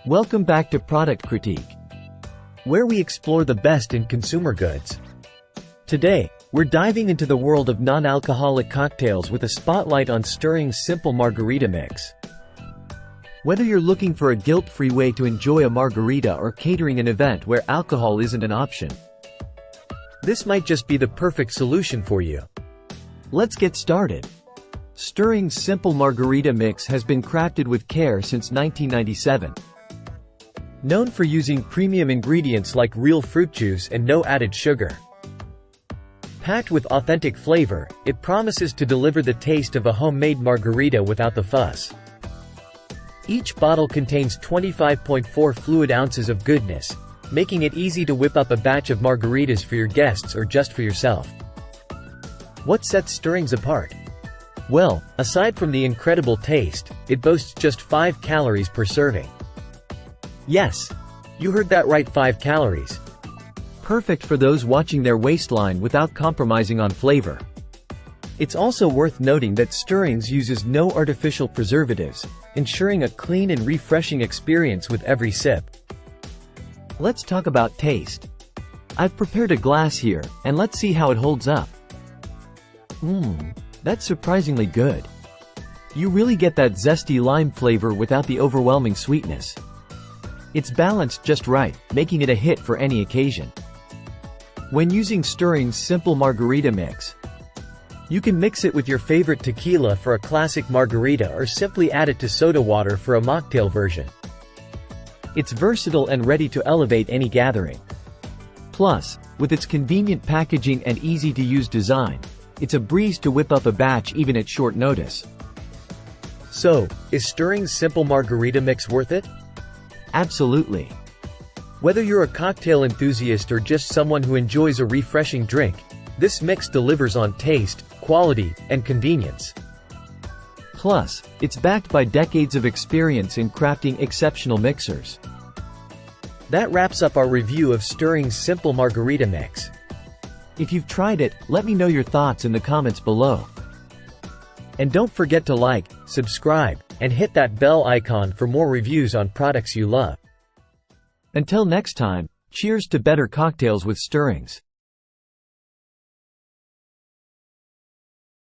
Welcome back to Product Critique, where we explore the best in consumer goods. Today, we're diving into the world of non-alcoholic cocktails with a spotlight on Stirring's simple margarita mix. Whether you're looking for a guilt-free way to enjoy a margarita or catering an event where alcohol isn't an option, this might just be the perfect solution for you. Let's get started. Stirring's simple margarita mix has been crafted with care since 1997. Known for using premium ingredients like real fruit juice and no added sugar. Packed with authentic flavor, it promises to deliver the taste of a homemade margarita without the fuss. Each bottle contains 25.4 fluid ounces of goodness, making it easy to whip up a batch of margaritas for your guests or just for yourself. What sets Stirring's apart? Well, aside from the incredible taste, it boasts just 5 calories per serving. Yes, you heard that right, 5 calories. Perfect for those watching their waistline without compromising on flavor. It's also worth noting that Stirring's uses no artificial preservatives, ensuring a clean and refreshing experience with every sip. Let's talk about taste. I've prepared a glass here, and let's see how it holds up. That's surprisingly good. You really get that zesty lime flavor without the overwhelming sweetness. It's balanced just right, making it a hit for any occasion. When using Stirring's simple margarita mix, you can mix it with your favorite tequila for a classic margarita or simply add it to soda water for a mocktail version. It's versatile and ready to elevate any gathering. Plus, with its convenient packaging and easy-to-use design, it's a breeze to whip up a batch even at short notice. So, is Stirring's simple margarita mix worth it? Absolutely. Whether you're a cocktail enthusiast or just someone who enjoys a refreshing drink, this mix delivers on taste, quality, and convenience. Plus, it's backed by decades of experience in crafting exceptional mixers. That wraps up our review of Stirring's simple margarita mix. If you've tried it, let me know your thoughts in the comments below. And don't forget to like, subscribe, and hit that bell icon for more reviews on products you love. Until next time, cheers to better cocktails with Stirring's.